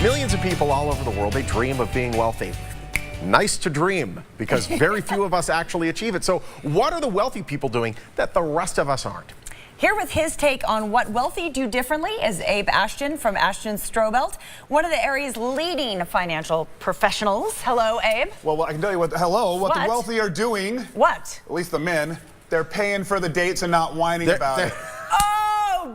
Millions of people all over the world, they dream of being wealthy. Nice to dream, because very few of us actually achieve it. So what are the wealthy people doing that the rest of us aren't? Here with his take on what wealthy do differently is Abe Ashton from Ashton Strobelt, one of the area's leading financial professionals. Hello, Abe. Well, I can tell you what the wealthy are doing. What? At least the men. They're paying for the dates and not whining about it.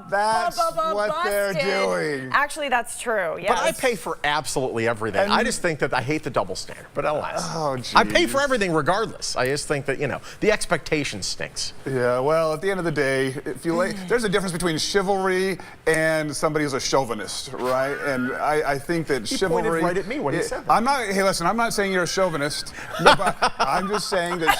That's what they're doing. Actually, that's true. Yes. But I pay for absolutely everything. I just think that I hate the double standard, but alas. Oh, geez. I pay for everything regardless. I just think that, the expectation stinks. Yeah, well, at the end of the day, if you there's a difference between chivalry and somebody who's a chauvinist, right? And I think that chivalry... He pointed right at me when he said that. I'm not, hey, listen, I'm not saying you're a chauvinist. No, but I'm just saying that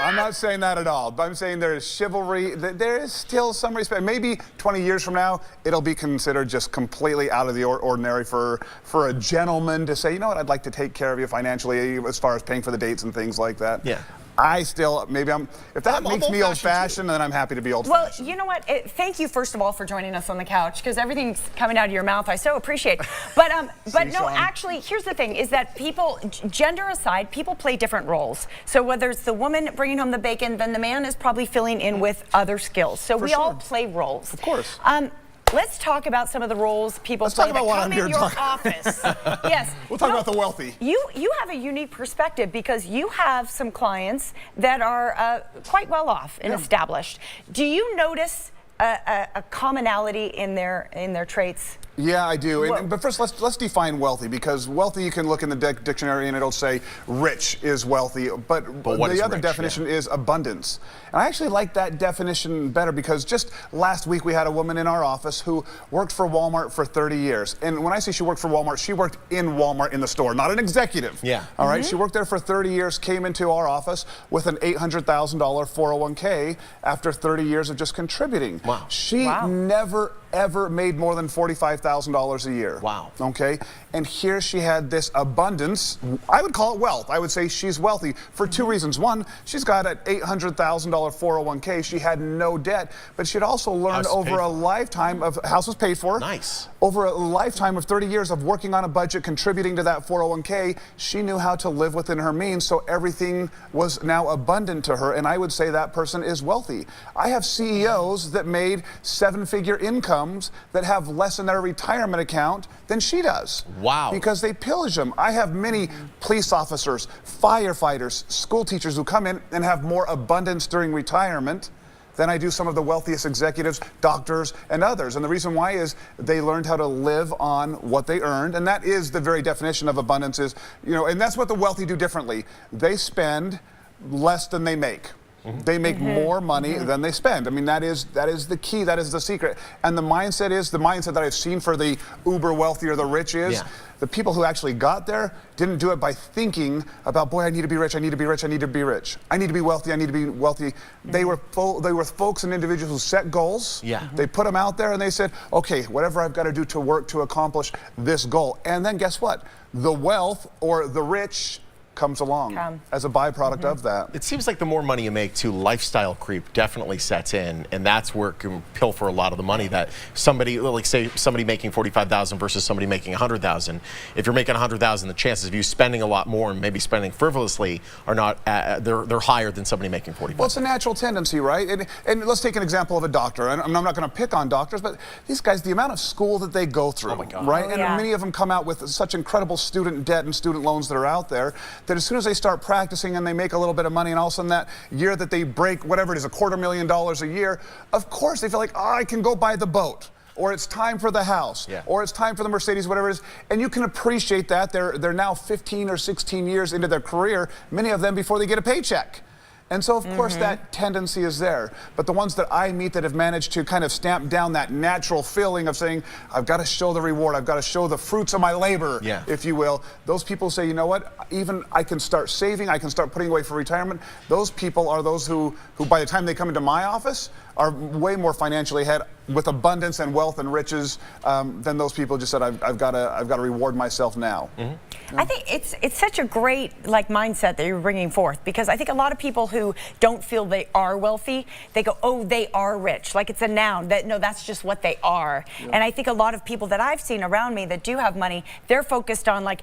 I'm not saying that at all. But I'm saying there is chivalry, that there is still some respect. Maybe 20 years from now, it'll be considered just completely out of the ordinary for a gentleman to say, you know what, I'd like to take care of you financially as far as paying for the dates and things like that. Yeah. I still, if that makes me old-fashioned, then I'm happy to be old-fashioned. Well, you know what? Thank you, first of all, for joining us on the couch, because everything's coming out of your mouth. I so appreciate. But no, actually, here's the thing: is that people, gender aside, people play different roles. So whether it's the woman bringing home the bacon, then the man is probably filling in with other skills. So we all play roles. Of course. Let's talk about some of the roles people play that come in your office. Yes. We'll talk about the wealthy. You have a unique perspective because you have some clients that are quite well off and established. Do you notice a commonality in their traits? Yeah, I do. But first, let's define wealthy, because wealthy, you can look in the dictionary and it'll say rich is wealthy, but the other definition is abundance. And I actually like that definition better, because just last week we had a woman in our office who worked for Walmart for 30 years. And when I say she worked for Walmart, she worked in Walmart in the store, not an executive. Yeah. All right. She worked there for 30 years, came into our office with an $800,000 401k after 30 years of just contributing. Wow. She never ever made more than $45,000 a year. Wow. Okay. And here she had this abundance. I would call it wealth. I would say she's wealthy for two reasons. One, she's got an $800,000 401k. She had no debt, but she'd also learned over a lifetime of house was paid for. Nice. Over a lifetime of 30 years of working on a budget, contributing to that 401k, she knew how to live within her means, so everything was now abundant to her, and I would say that person is wealthy. I have CEOs that made seven-figure incomes that have less in their retirement account than she does. Wow. Because they pillage them. I have many police officers, firefighters, school teachers who come in and have more abundance during retirement than I do some of the wealthiest executives, doctors, and others. And the reason why is they learned how to live on what they earned, and that is the very definition of abundance is, and that's what the wealthy do differently. They spend less than they make. They make more money than they spend. I mean, that is the key. That is the secret. And the mindset that I've seen for the uber wealthy or the rich is the people who actually got there didn't do it by thinking about, boy, I need to be rich, I need to be rich, I need to be rich. I need to be wealthy, I need to be wealthy. They were folks and individuals who set goals. They put them out there and they said, okay, whatever I've got to do to work to accomplish this goal. And then guess what? The wealth or the rich comes along as a byproduct of that. It seems like the more money you make, too, lifestyle creep definitely sets in, and that's where it can pilfer a lot of the money that somebody, like say somebody making $45,000 versus somebody making $100,000. If you're making $100,000, the chances of you spending a lot more and maybe spending frivolously are not, they're higher than somebody making $45,000. Well, it's a natural tendency, right? And let's take an example of a doctor. And I'm not going to pick on doctors, but these guys, the amount of school that they go through, right? And many of them come out with such incredible student debt and student loans that are out there, that as soon as they start practicing and they make a little bit of money, and all of a sudden that year that they break whatever it is, $250,000 a year, of course they feel like, oh, I can go buy the boat, or it's time for the house, or it's time for the Mercedes, whatever it is. And you can appreciate that. They're now 15 or 16 years into their career, many of them before they get a paycheck. And so, of course, that tendency is there. But the ones that I meet that have managed to kind of stamp down that natural feeling of saying, I've got to show the reward, I've got to show the fruits of my labor, if you will. Those people say, you know what, even I can start saving, I can start putting away for retirement. Those people are those who by the time they come into my office, are way more financially ahead with abundance and wealth and riches than those people just said, I've got to reward myself now. I think it's such a great mindset that you're bringing forth, because I think a lot of people who don't feel they are wealthy, they go, oh, they are rich, like it's a noun. No, that's just what they are. And I think a lot of people that I've seen around me that do have money, they're focused on like,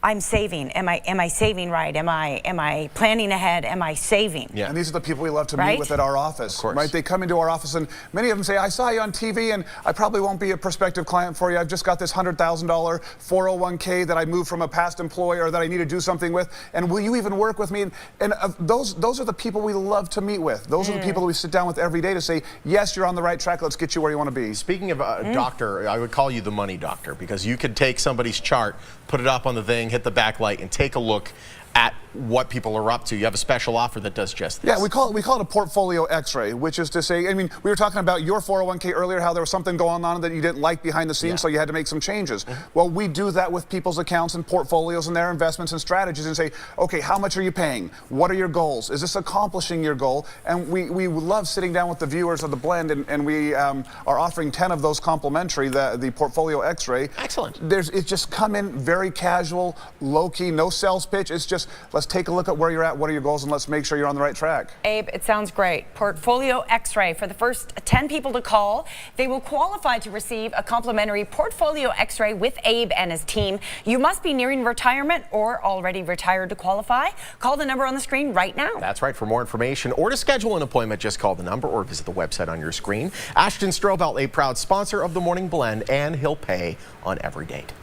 I'm saving. Am I saving right? Am I planning ahead? Am I saving? Yeah. And these are the people we love to meet with at our office. Right? They come into our office and many of them say, I saw you on TV and I probably won't be a prospective client for you. I've just got this $100,000 401k that I moved from a past employer that I need to do something with. And will you even work with me? And those are the people we love to meet with. Those are the people that we sit down with every day to say, yes, you're on the right track. Let's get you where you want to be. Speaking of a doctor, I would call you the money doctor, because you could take somebody's chart, put it up on the thing, hit the backlight, and take a look at what people are up to. You have a special offer that does just this. Yeah, we call it a portfolio x-ray, which is to say, I mean, we were talking about your 401k earlier, how there was something going on that you didn't like behind the scenes, so you had to make some changes. Well, we do that with people's accounts and portfolios and their investments and strategies and say, okay, how much are you paying? What are your goals? Is this accomplishing your goal? And we love sitting down with the viewers of the blend, and we are offering 10 of those complimentary, the portfolio x-ray. Excellent. It's just come in very casual, low-key, no sales pitch. It's just, let's take a look at where you're at, what are your goals, and let's make sure you're on the right track. Abe, it sounds great. Portfolio X-ray. For the first 10 people to call, they will qualify to receive a complimentary Portfolio X-ray with Abe and his team. You must be nearing retirement or already retired to qualify. Call the number on the screen right now. That's right. For more information or to schedule an appointment, just call the number or visit the website on your screen. Ashton Strobel, a proud sponsor of the Morning Blend, and he'll pay on every date.